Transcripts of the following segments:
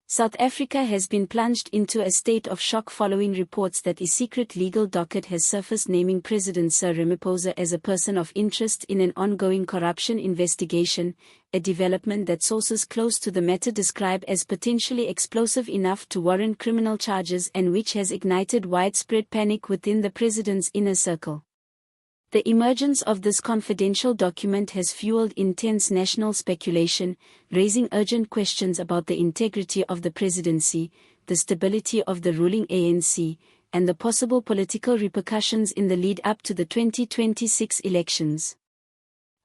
South Africa has been plunged into a state of shock following reports that a secret legal docket has surfaced naming President Cyril Ramaphosa as a person of interest in an ongoing corruption investigation, a development that sources close to the matter describe as potentially explosive enough to warrant criminal charges and which has ignited widespread panic within the president's inner circle. The emergence of this confidential document has fueled intense national speculation, raising urgent questions about the integrity of the presidency, the stability of the ruling ANC, and the possible political repercussions in the lead-up to the 2026 elections.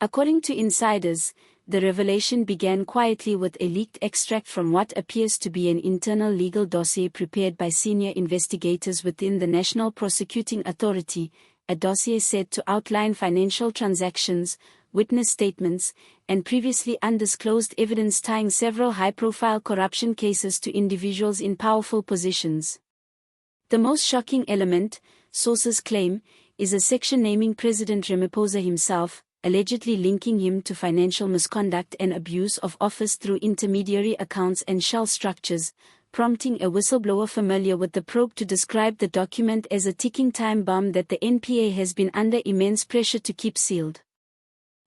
According to insiders, the revelation began quietly with a leaked extract from what appears to be an internal legal dossier prepared by senior investigators within the National Prosecuting Authority, a dossier said to outline financial transactions, witness statements, and previously undisclosed evidence tying several high-profile corruption cases to individuals in powerful positions. The most shocking element, sources claim, is a section naming President Ramaphosa himself, allegedly linking him to financial misconduct and abuse of office through intermediary accounts and shell structures, prompting a whistleblower familiar with the probe to describe the document as a ticking time bomb that the NPA has been under immense pressure to keep sealed.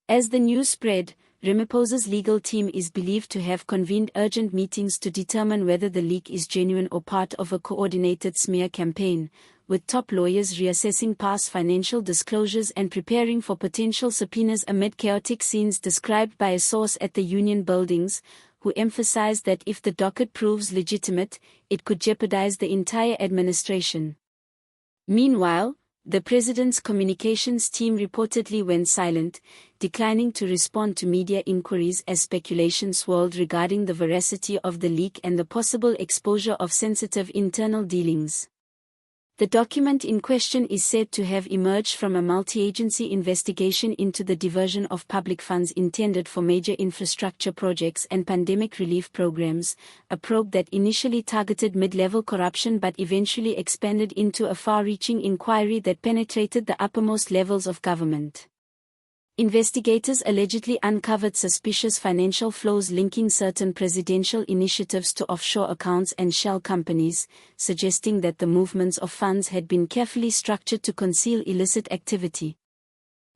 As the news spread, Ramaphosa's legal team is believed to have convened urgent meetings to determine whether the leak is genuine or part of a coordinated smear campaign, with top lawyers reassessing past financial disclosures and preparing for potential subpoenas amid chaotic scenes described by a source at the Union Buildings, who emphasized that if the docket proves legitimate, it could jeopardize the entire administration. Meanwhile, the president's communications team reportedly went silent, declining to respond to media inquiries as speculation swirled regarding the veracity of the leak and the possible exposure of sensitive internal dealings. The document in question is said to have emerged from a multi-agency investigation into the diversion of public funds intended for major infrastructure projects and pandemic relief programs, a probe that initially targeted mid-level corruption but eventually expanded into a far-reaching inquiry that penetrated the uppermost levels of government. Investigators allegedly uncovered suspicious financial flows linking certain presidential initiatives to offshore accounts and shell companies, suggesting that the movements of funds had been carefully structured to conceal illicit activity.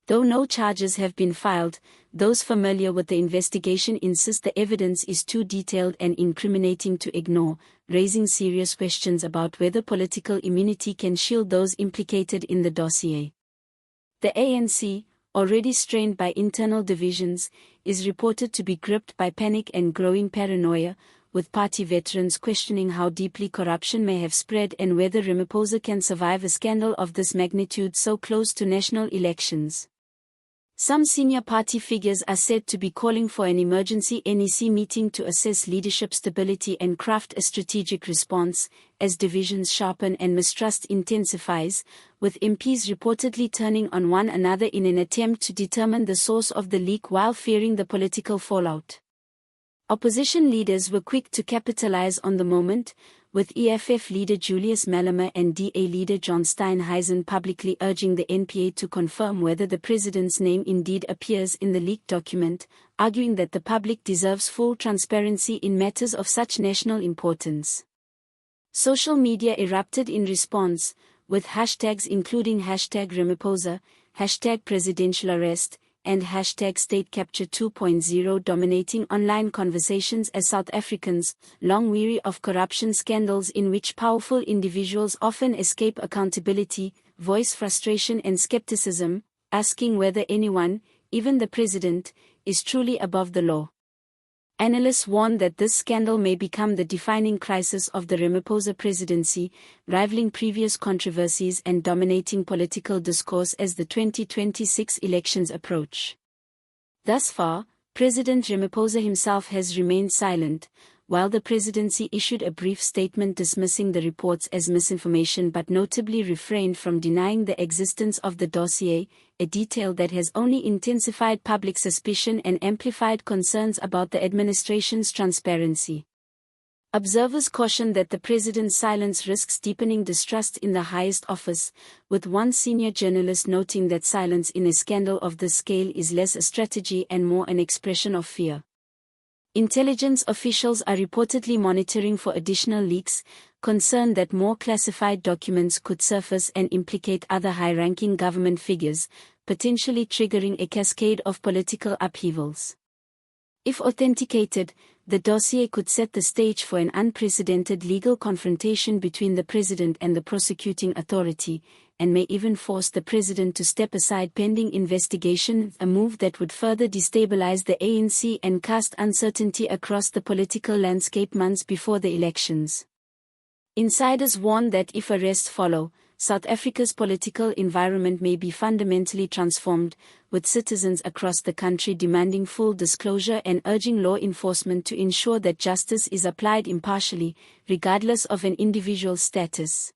Though no charges have been filed, those familiar with the investigation insist the evidence is too detailed and incriminating to ignore, raising serious questions about whether political immunity can shield those implicated in the dossier. The ANC, already strained by internal divisions, is reported to be gripped by panic and growing paranoia, with party veterans questioning how deeply corruption may have spread and whether Ramaphosa can survive a scandal of this magnitude so close to national elections. Some senior party figures are said to be calling for an emergency NEC meeting to assess leadership stability and craft a strategic response, as divisions sharpen and mistrust intensifies, with MPs reportedly turning on one another in an attempt to determine the source of the leak while fearing the political fallout. Opposition leaders were quick to capitalize on the moment, with EFF leader Julius Malema and DA leader John Steenhuisen publicly urging the NPA to confirm whether the president's name indeed appears in the leaked document, arguing that the public deserves full transparency in matters of such national importance. Social media erupted in response, with hashtags including #Ramaphosa, #presidential-arrest, and #State Capture 2.0 dominating online conversations as South Africans, long weary of corruption scandals in which powerful individuals often escape accountability, voice frustration and skepticism, asking whether anyone, even the president, is truly above the law. Analysts warn that this scandal may become the defining crisis of the Ramaphosa presidency, rivaling previous controversies and dominating political discourse as the 2026 elections approach. Thus far, President Ramaphosa himself has remained silent, while the presidency issued a brief statement dismissing the reports as misinformation but notably refrained from denying the existence of the dossier, a detail that has only intensified public suspicion and amplified concerns about the administration's transparency. Observers caution that the president's silence risks deepening distrust in the highest office, with one senior journalist noting that silence in a scandal of this scale is less a strategy and more an expression of fear. Intelligence officials are reportedly monitoring for additional leaks, concerned that more classified documents could surface and implicate other high-ranking government figures, potentially triggering a cascade of political upheavals. If authenticated, the dossier could set the stage for an unprecedented legal confrontation between the president and the prosecuting authority, and may even force the president to step aside pending investigation, a move that would further destabilize the ANC and cast uncertainty across the political landscape months before the elections. Insiders warn that if arrests follow, South Africa's political environment may be fundamentally transformed, with citizens across the country demanding full disclosure and urging law enforcement to ensure that justice is applied impartially, regardless of an individual's status.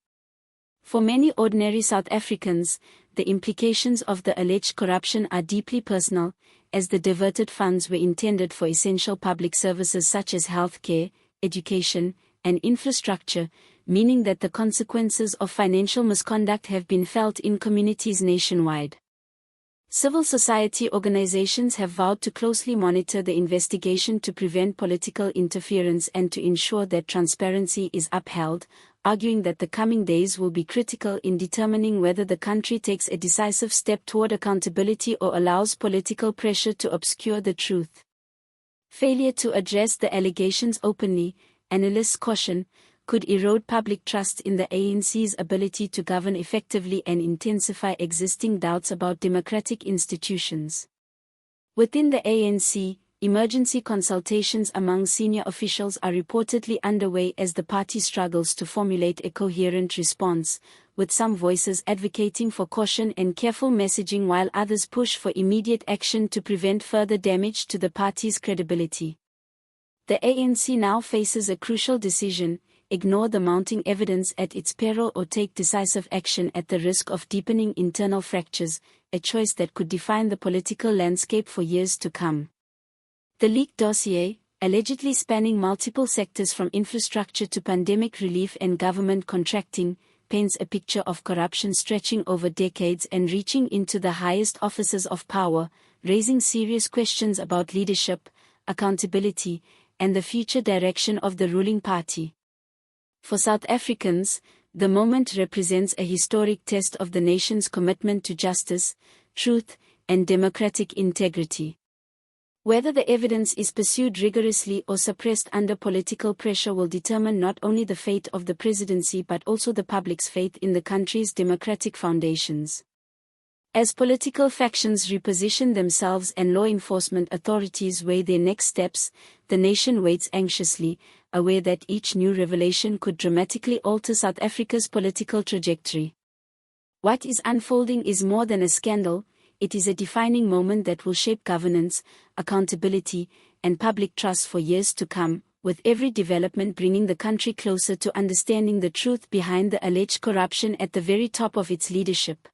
For many ordinary South Africans, the implications of the alleged corruption are deeply personal, as the diverted funds were intended for essential public services such as healthcare, education, and infrastructure, meaning that the consequences of financial misconduct have been felt in communities nationwide. Civil society organizations have vowed to closely monitor the investigation to prevent political interference and to ensure that transparency is upheld, arguing that the coming days will be critical in determining whether the country takes a decisive step toward accountability or allows political pressure to obscure the truth. Failure to address the allegations openly, analysts caution, could erode public trust in the ANC's ability to govern effectively and intensify existing doubts about democratic institutions. Within the ANC, emergency consultations among senior officials are reportedly underway as the party struggles to formulate a coherent response, with some voices advocating for caution and careful messaging while others push for immediate action to prevent further damage to the party's credibility. The ANC now faces a crucial decision: ignore the mounting evidence at its peril or take decisive action at the risk of deepening internal fractures, a choice that could define the political landscape for years to come. The leaked dossier, allegedly spanning multiple sectors from infrastructure to pandemic relief and government contracting, paints a picture of corruption stretching over decades and reaching into the highest offices of power, raising serious questions about leadership, accountability, and the future direction of the ruling party. For South Africans, the moment represents a historic test of the nation's commitment to justice, truth, and democratic integrity. Whether the evidence is pursued rigorously or suppressed under political pressure will determine not only the fate of the presidency but also the public's faith in the country's democratic foundations. As political factions reposition themselves and law enforcement authorities weigh their next steps, the nation waits anxiously, aware that each new revelation could dramatically alter South Africa's political trajectory. What is unfolding is more than a scandal, it is a defining moment that will shape governance, accountability, and public trust for years to come, with every development bringing the country closer to understanding the truth behind the alleged corruption at the very top of its leadership.